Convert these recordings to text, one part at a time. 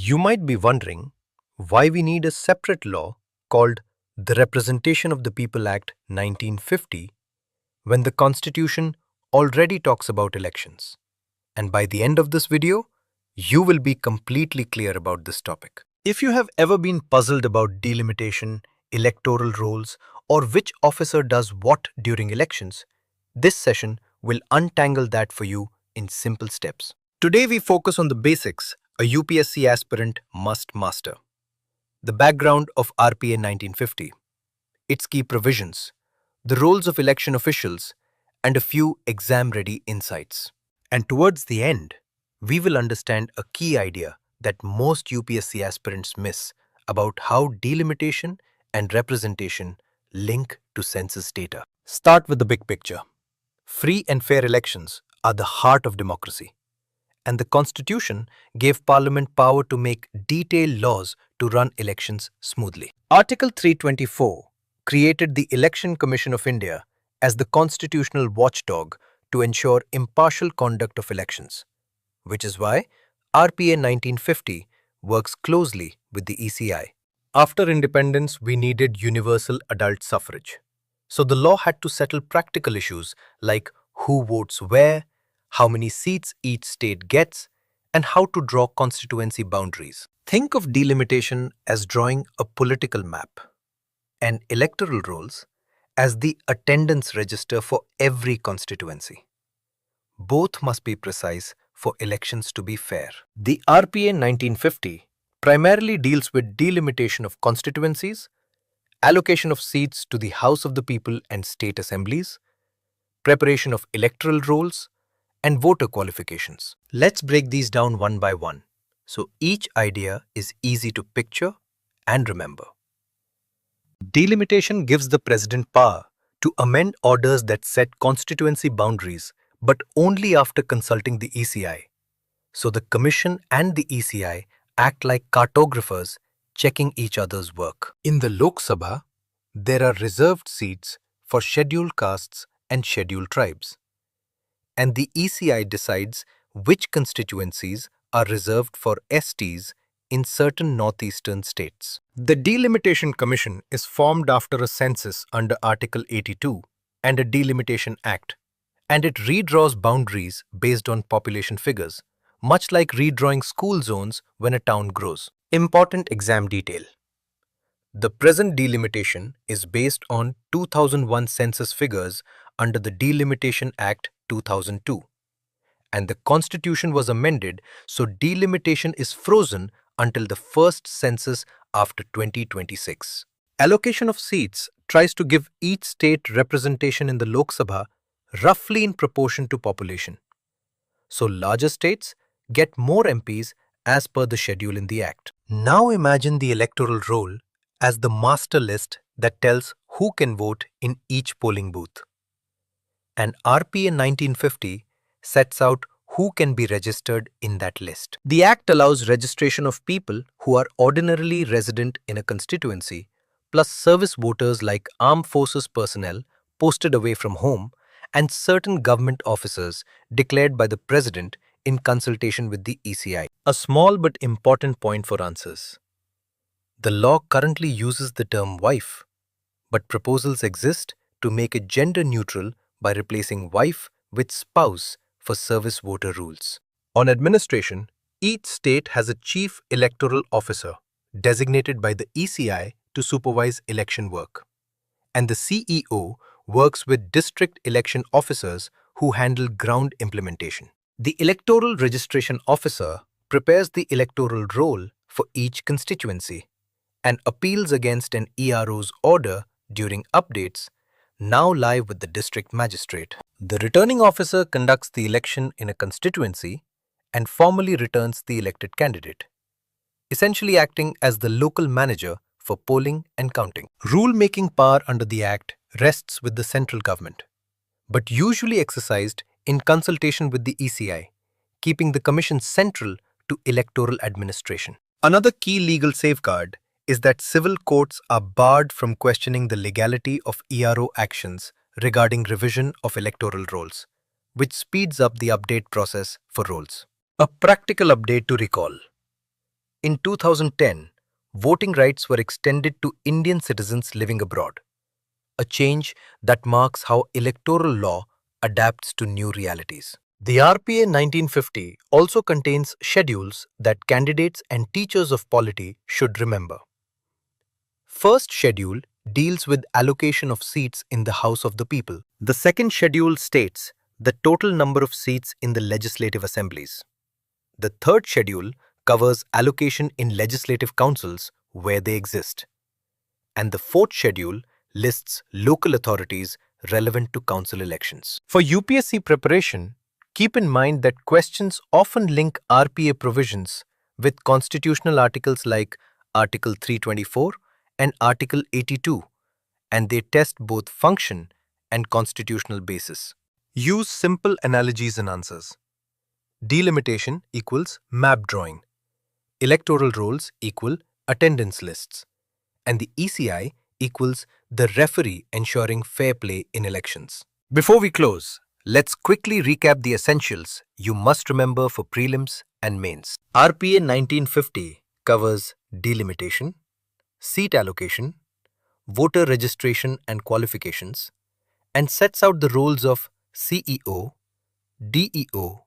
You might be wondering why we need a separate law called the Representation of the People Act 1950 when the Constitution already talks about elections. And by the end of this video, you will be completely clear about this topic. If you have ever been puzzled about delimitation, electoral rolls, or which officer does what during elections, this session will untangle that for you in simple steps. Today we focus on the basics a UPSC aspirant must master. The background of RPA 1950, its key provisions, the roles of election officials, and a few exam-ready insights. And towards the end, we will understand a key idea that most UPSC aspirants miss about how delimitation and representation link to census data. Start with the big picture. Free and fair elections are the heart of democracy, and the Constitution gave Parliament power to make detailed laws to run elections smoothly. Article 324 created the Election Commission of India as the constitutional watchdog to ensure impartial conduct of elections, which is why RPA 1950 works closely with the ECI. After independence, we needed universal adult suffrage. So the law had to settle practical issues like who votes where, how many seats each state gets, and how to draw constituency boundaries. Think of delimitation as drawing a political map, and electoral rolls as the attendance register for every constituency. Both must be precise for elections to be fair. The RPA 1950 primarily deals with delimitation of constituencies, allocation of seats to the House of the People and state assemblies, preparation of electoral rolls, and voter qualifications. Let's break these down one by one, so each idea is easy to picture and remember. Delimitation gives the president power to amend orders that set constituency boundaries, but only after consulting the ECI. So the Commission and the ECI act like cartographers checking each other's work. In the Lok Sabha, there are reserved seats for scheduled castes and scheduled tribes, and the ECI decides which constituencies are reserved for STs in certain northeastern states. The Delimitation Commission is formed after a census under Article 82 and a Delimitation Act, and it redraws boundaries based on population figures, much like redrawing school zones when a town grows. Important exam detail. The present delimitation is based on 2001 census figures under the Delimitation Act 2002, and the Constitution was amended so delimitation is frozen until the first census after 2026. Allocation of seats tries to give each state representation in the Lok Sabha roughly in proportion to population. So larger states get more MPs as per the schedule in the Act. Now imagine the electoral roll as the master list that tells who can vote in each polling booth. And RPA 1950 sets out who can be registered in that list. The Act allows registration of people who are ordinarily resident in a constituency, plus service voters like armed forces personnel posted away from home and certain government officers declared by the President in consultation with the ECI. A small but important point for answers. The law currently uses the term wife, but proposals exist to make it gender neutral by replacing wife with spouse for service voter rules. On administration, each state has a chief electoral officer designated by the ECI to supervise election work, and the CEO works with district election officers who handle ground implementation. The electoral registration officer prepares the electoral roll for each constituency and appeals against an ERO's order during updates, now live with the district magistrate. The returning officer conducts the election in a constituency and formally returns the elected candidate, essentially acting as the local manager for polling and counting. Rule-making power under the Act rests with the central government, but usually exercised in consultation with the ECI, keeping the Commission central to electoral administration. Another key legal safeguard is that civil courts are barred from questioning the legality of ERO actions regarding revision of electoral rolls, which speeds up the update process for rolls. A practical update to recall. In 2010, voting rights were extended to Indian citizens living abroad, a change that marks how electoral law adapts to new realities. The RPA 1950 also contains schedules that candidates and teachers of polity should remember. First schedule deals with allocation of seats in the House of the People. The second schedule states the total number of seats in the legislative assemblies. The third schedule covers allocation in legislative councils where they exist. And the fourth schedule lists local authorities relevant to council elections. For UPSC preparation, keep in mind that questions often link RPA provisions with constitutional articles like Article 324 and Article 82, and they test both function and constitutional basis. Use simple analogies and answers. Delimitation equals map drawing. Electoral rolls equal attendance lists. And the ECI equals the referee ensuring fair play in elections. Before we close, let's quickly recap the essentials you must remember for prelims and mains. RPA 1950 covers delimitation, seat allocation, voter registration and qualifications, and sets out the roles of CEO, DEO,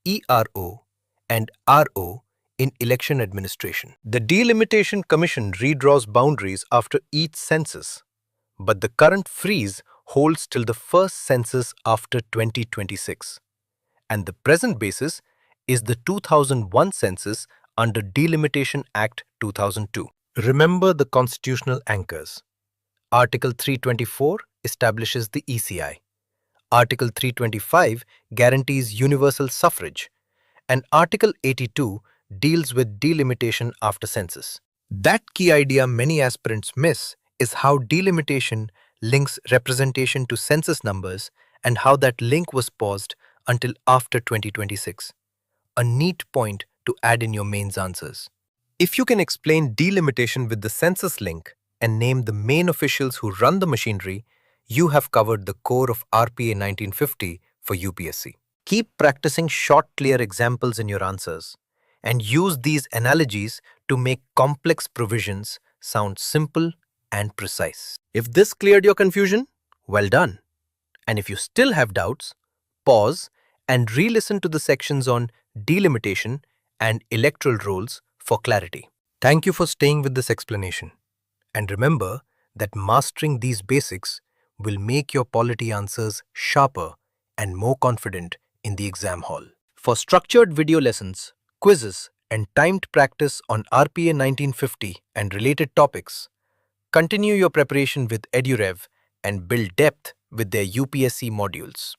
ERO, and RO in election administration. The Delimitation Commission redraws boundaries after each census, but the current freeze holds till the first census after 2026, and the present basis is the 2001 census under Delimitation Act 2002. Remember the constitutional anchors. Article 324 establishes the ECI. Article 325 guarantees universal suffrage, and Article 82 deals with delimitation after census. That key idea many aspirants miss is how delimitation links representation to census numbers and how that link was paused until after 2026. A neat point to add in your mains answers. If you can explain delimitation with the census link and name the main officials who run the machinery, you have covered the core of RPA 1950 for UPSC. Keep practicing short, clear examples in your answers and use these analogies to make complex provisions sound simple and precise. If this cleared your confusion, well done. And if you still have doubts, pause and re-listen to the sections on delimitation and electoral rolls for clarity. Thank you for staying with this explanation. And remember that mastering these basics will make your polity answers sharper and more confident in the exam hall. For structured video lessons, quizzes, and timed practice on RPA 1950 and related topics, continue your preparation with EduRev and build depth with their UPSC modules.